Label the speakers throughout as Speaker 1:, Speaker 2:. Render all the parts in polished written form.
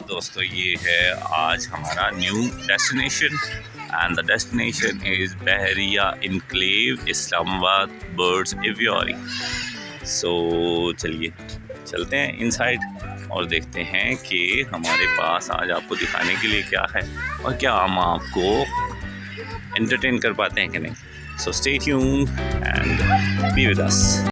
Speaker 1: दोस्तों ये है आज हमारा new destination and the destination is Bahria Enclave Islamabad birds aviary. So चलिए चलते हैं इनसाइड और देखते हैं कि हमारे पास आज आपको दिखाने के लिए क्या है और क्या हम आपको एंटरटेन कर पाते हैं कि नहीं। So stay tuned and be with us.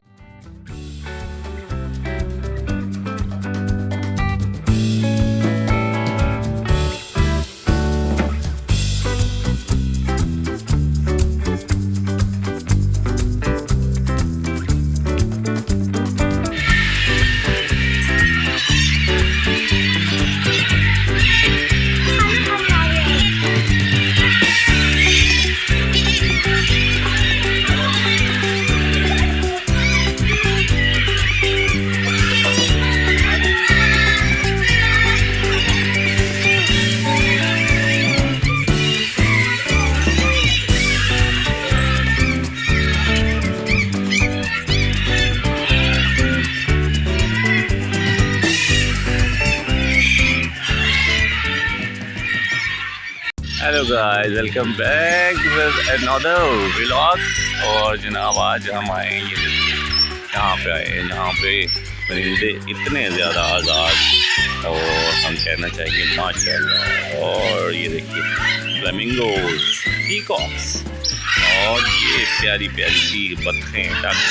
Speaker 1: Hello guys, welcome back with another vlog. और जनाब आज हम आए हैं ये यहाँ पे आए हैं जहाँ पे परिंदे इतने ज़्यादा आज़ाद और हम कहना चाहिए माशाल्लाह। और ये देखिए फ्लेमिंगोज, पीकॉक्स और ये प्यारी प्यारी सी बत्खें डक्स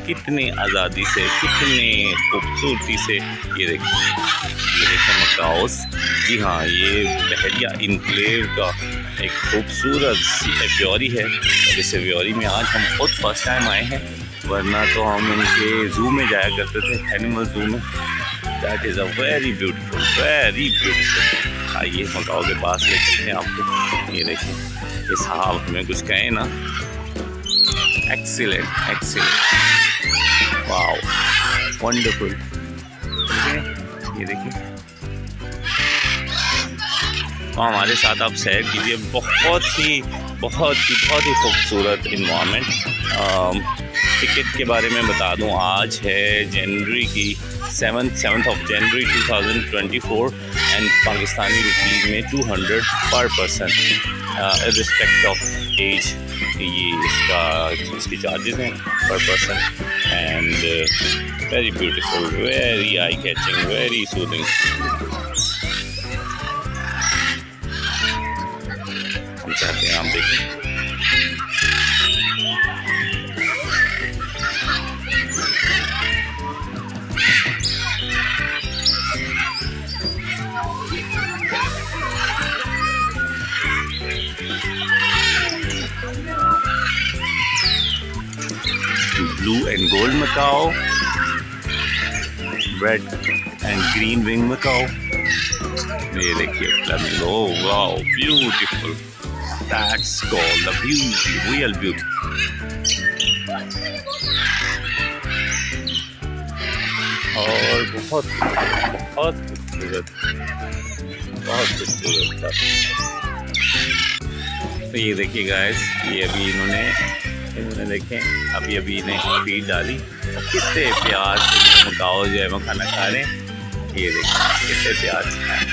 Speaker 1: कितनी आज़ादी से कितने खूबसूरती से ये देखें मकाउस। जी हाँ, ये बहरिया इनक्लेव का एक खूबसूरत सी एवियरी है। इस एवियरी में आज हम खुद फर्स्ट टाइम आए हैं, वरना तो हम इनके ज़ू में जाया करते थे, एनिमल ज़ू में। That is a very beautiful. आइए मकाओ के पास ले चलते हैं आपको। ये देखिए ये साहब हमें कुछ कहें ना। Excellent, wow, wonderful. ये देखिए तो हमारे साथ आप सैर कीजिए। बहुत ही खूबसूरत इन्वामेंट। टिकट के बारे में बता दूं, आज है जनवरी की 7th of January 2024 and Pakistani rupees में 200 पर पर्सन रिस्पेक्ट ऑफ एज। ये इसकी चार्जेस हैं पर person and very beautiful, very eye catching, very soothing. हम चाहते हैं आप देखें। Blue and gold Macau, red and green wing Macau. ये देखिए flamingo, wow beautiful. That's called the beauty, real beauty. और बहुत खूबसूरत था। तो ये देखिए गाइस, ये अभी इन्होंने देखें अभी इन्हें फीड डाली। कितने प्यार से मकाओ जो है वो खाना खा रहे हैं। ये देखिए कितने प्यार से खाए,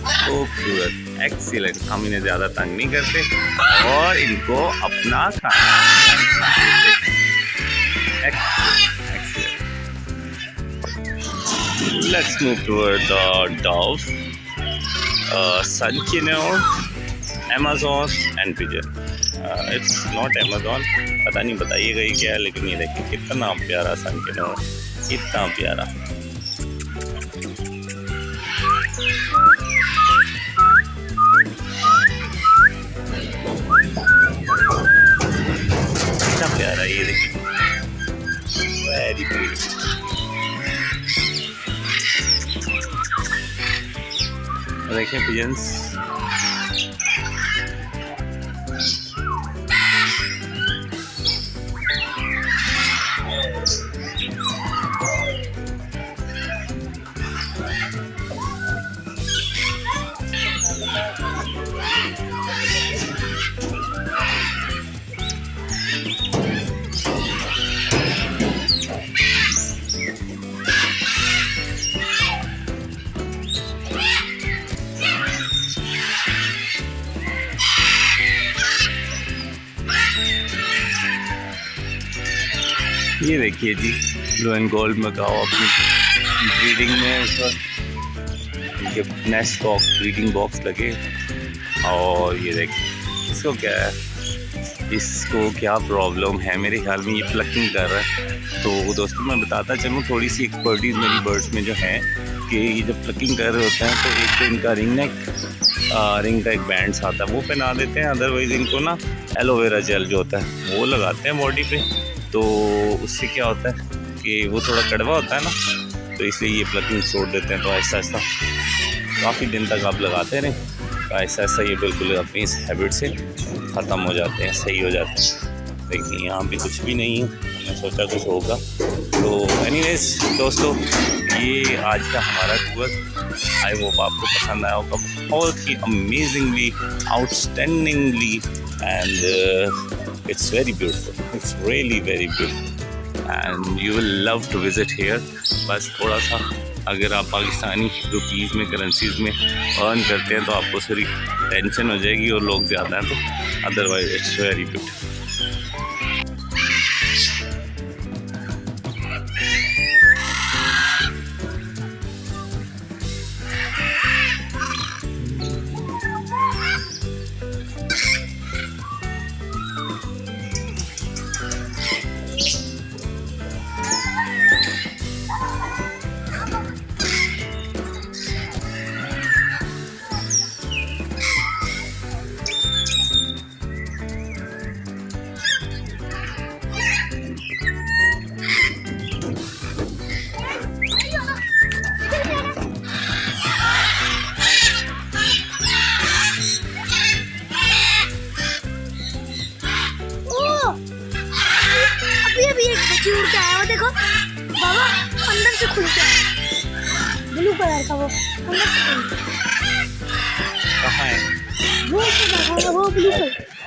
Speaker 1: खूबसूरत, एक्सीलेंट। हम इन्हें ज़्यादा तंग नहीं करते और इनको अपना खाना। Let's move toward the dove, sun conure, Amazon and pigeon. It's not Amazon, पता नहीं बताइएगा ये क्या है, लेकिन ये देखिए कितना प्यारा सनकिनोर, कितना प्यारा। कितना प्यारा, ये देखिए वेरी ब्यूटीफुल। देखिए पिजन्स, ये देखिए जी, ब्लू एंड गोल्ड मकाओ अपनी ब्रीडिंग में इस वक्त इनके नेस्ट बॉक्स, ब्रीडिंग बॉक्स लगे। और ये देखिए इसको क्या है, इसको क्या प्रॉब्लम है, मेरे ख्याल में ये प्लकिंग कर रहा है। तो दोस्तों मैं बताता चलूँ, थोड़ी सी एक्सपर्टीज़ मेरी बर्ड्स में जो है कि ये जब प्लकिंग कर रहे होते हैं तो एक तो इनका रिंग का एक बैंड्स आता है वो पहना देते हैं, अदरवाइज़ इनको ना एलोवेरा जेल जो होता है वो लगाते हैं बॉडी पे। तो उससे क्या होता है कि वो थोड़ा कड़वा होता है ना, तो इसलिए ये प्लकिंग छोड़ देते हैं। तो ऐसा ऐसा काफ़ी दिन तक आप लगाते रहें, तो ऐसा ऐसा ये बिल्कुल अपनी इस हैबिट से ख़त्म हो जाते हैं, सही हो जाते हैं। देखिए यहाँ पे कुछ भी नहीं है, मैं सोचा कुछ होगा। तो एनीवेज दोस्तों, ये आज का हमारा टूर, आई होप आपको पसंद आया होगा, बहुत ही amazingly, outstandingly, and it's very beautiful, it's really very beautiful and you will love to visit here. बस थोड़ा सा अगर आप पाकिस्तानी रुपीज़ में, करेंसीज़ में अर्न करते हैं तो आपको थोड़ी टेंशन हो जाएगी और लोग ज़्यादा हैं, तो अदरवाइज इट्स वेरी ब्यूटीफुल।
Speaker 2: उड़ के आया वो देखो बाबा, अंदर से खुल के आया, ब्लू कलर का वो अंदर से खुल।
Speaker 1: कहाँ है
Speaker 2: वो ब्लू कलर।